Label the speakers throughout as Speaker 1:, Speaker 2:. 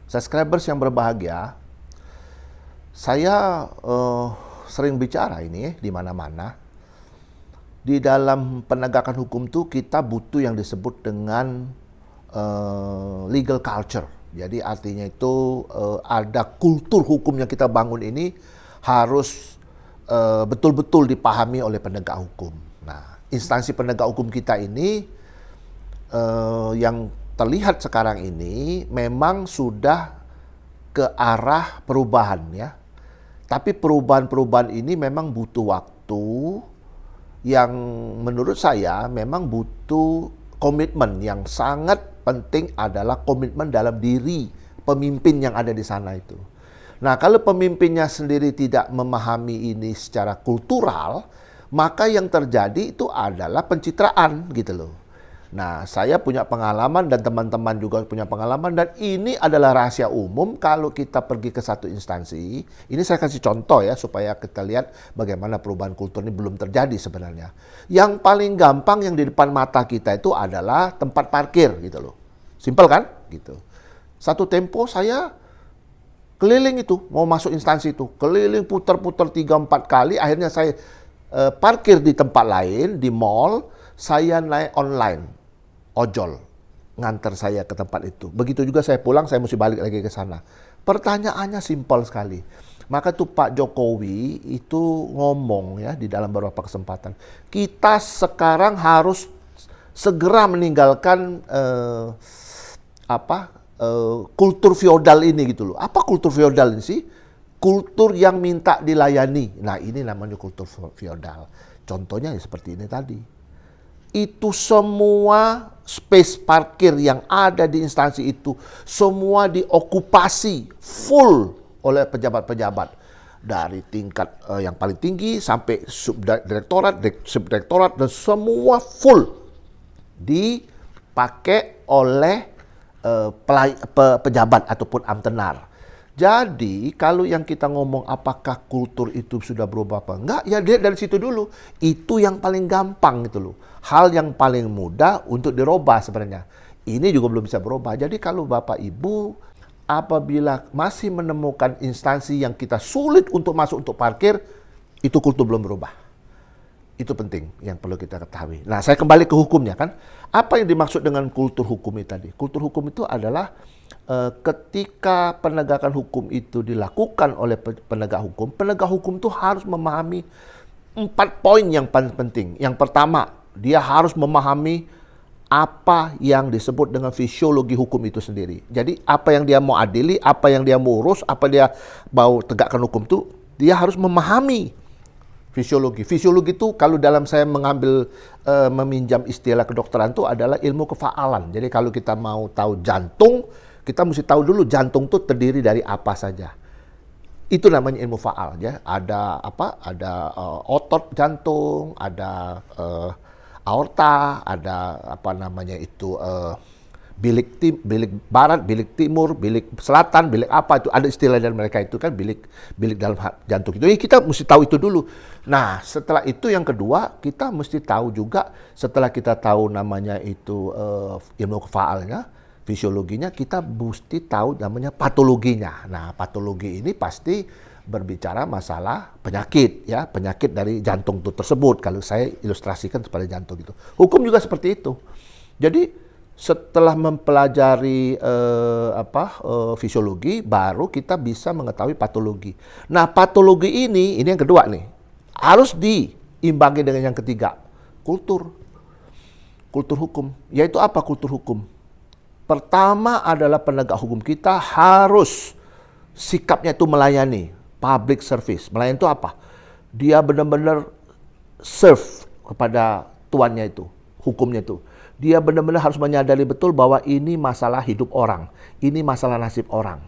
Speaker 1: Subscribers yang berbahagia, saya sering bicara ini di mana-mana. Di dalam penegakan hukum itu kita butuh yang disebut dengan legal culture. Jadi artinya itu ada kultur hukum yang kita bangun ini harus betul-betul dipahami oleh penegak hukum. Nah, instansi penegak hukum kita ini yang terlihat sekarang ini memang sudah ke arah perubahan ya. Tapi perubahan-perubahan ini memang butuh waktu yang menurut saya memang butuh komitmen. Yang sangat penting adalah komitmen dalam diri pemimpin yang ada di sana itu. Nah, kalau pemimpinnya sendiri tidak memahami ini secara kultural, maka yang terjadi itu adalah pencitraan gitu loh. Nah, saya punya pengalaman dan teman-teman juga punya pengalaman, dan ini adalah rahasia umum kalau kita pergi ke satu instansi. Ini saya kasih contoh ya supaya kita lihat bagaimana perubahan kultur ini belum terjadi sebenarnya. Yang paling gampang yang di depan mata kita itu adalah tempat parkir gitu loh. Simpel kan? Gitu. Satu tempo saya keliling itu, mau masuk instansi itu, keliling putar-putar 3-4 kali, akhirnya saya parkir di tempat lain, di mall, saya naik online. Ojol nganter saya ke tempat itu. Begitu juga saya pulang, saya mesti balik lagi ke sana. Pertanyaannya simpel sekali. Maka tuh Pak Jokowi itu ngomong ya di dalam beberapa kesempatan. Kita sekarang harus segera meninggalkan kultur feodal ini gitu loh. Apa kultur feodal ini sih? Kultur yang minta dilayani. Nah, ini namanya kultur feodal. Contohnya ya seperti ini tadi. Itu semua space parkir yang ada di instansi itu semua diokupasi full oleh pejabat-pejabat dari tingkat yang paling tinggi sampai subdirektorat, subdirektorat, dan semua full dipakai oleh pejabat ataupun amtenar. Jadi kalau yang kita ngomong apakah kultur itu sudah berubah apa enggak, ya lihat dari situ dulu. Itu yang paling gampang gitu loh. Hal yang paling mudah untuk dirubah sebenarnya. Ini juga belum bisa berubah. Jadi kalau Bapak Ibu apabila masih menemukan instansi yang kita sulit untuk masuk untuk parkir, itu kultur belum berubah. Itu penting yang perlu kita ketahui. Nah, saya kembali ke hukumnya kan. Apa yang dimaksud dengan kultur hukum itu tadi? Kultur hukum itu adalah ketika penegakan hukum itu dilakukan oleh penegak hukum itu harus memahami 4 poin yang paling penting. Yang pertama, dia harus memahami apa yang disebut dengan fisiologi hukum itu sendiri. Jadi apa yang dia mau adili, apa yang dia mau urus, apa dia mau tegakkan hukum itu, dia harus memahami fisiologi. Fisiologi itu kalau dalam saya mengambil meminjam istilah kedokteran itu adalah ilmu kefaalan. Jadi kalau kita mau tahu jantung, kita mesti tahu dulu jantung itu terdiri dari apa saja. Itu namanya ilmu faal ya. Ada apa? Ada otot jantung, ada aorta, ada apa namanya itu bilik barat, bilik timur, bilik selatan, bilik apa itu, ada istilah dari mereka itu kan bilik dalam jantung itu. Kita mesti tahu itu dulu. Nah, setelah itu yang kedua, kita mesti tahu juga setelah kita tahu namanya itu ilmu kefaalnya, fisiologinya, kita mesti tahu namanya patologinya. Nah, patologi ini pasti berbicara masalah penyakit ya, penyakit dari jantung itu tersebut. Kalau saya ilustrasikan kepada jantung itu. Hukum juga seperti itu. Jadi setelah mempelajari fisiologi, baru kita bisa mengetahui patologi. Nah, patologi ini yang kedua nih, harus diimbangi dengan yang ketiga, kultur hukum. Yaitu apa kultur hukum? Pertama adalah penegak hukum kita harus sikapnya itu melayani, public service. Melayani itu apa? Dia benar-benar serve kepada tuannya itu, hukumnya itu. Dia benar-benar harus menyadari betul bahwa ini masalah hidup orang, ini masalah nasib orang,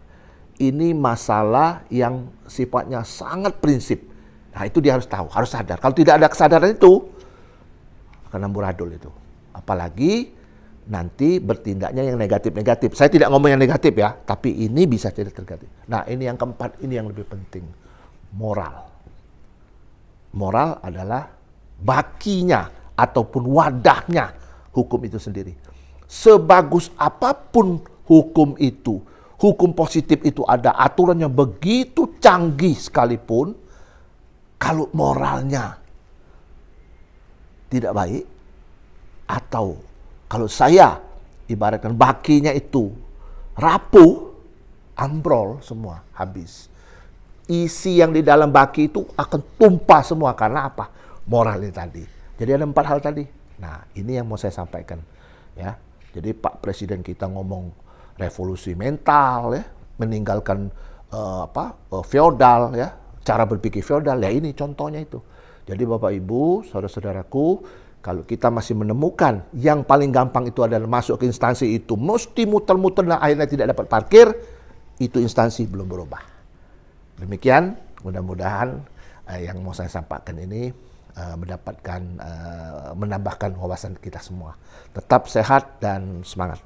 Speaker 1: ini masalah yang sifatnya sangat prinsip. Nah, itu dia harus tahu, harus sadar. Kalau tidak ada kesadaran itu, akan amburadul itu. Apalagi nanti bertindaknya yang negatif-negatif. Saya tidak ngomong yang negatif ya, tapi ini bisa jadi negatif. Nah, ini yang keempat, ini yang lebih penting. Moral. Moral adalah bakinya ataupun wadahnya hukum itu sendiri. Sebagus apapun hukum itu, hukum positif itu ada, aturan yang begitu canggih sekalipun, kalau moralnya tidak baik, atau kalau saya ibaratkan bakinya itu rapuh, ambrol semua, habis. Isi yang di dalam baki itu akan tumpah semua. Karena apa? Moral ini tadi. Jadi ada 4 hal tadi. Nah, ini yang mau saya sampaikan. Ya, jadi Pak Presiden kita ngomong revolusi mental, ya, meninggalkan feodal, ya, cara berpikir feodal. Ya ini contohnya itu. Jadi Bapak Ibu, saudara-saudaraku, kalau kita masih menemukan yang paling gampang itu adalah masuk ke instansi itu, mesti muter-muter dan akhirnya tidak dapat parkir, itu instansi belum berubah. Demikian, mudah-mudahan yang mau saya sampaikan ini menambahkan wawasan kita semua. Tetap sehat dan semangat.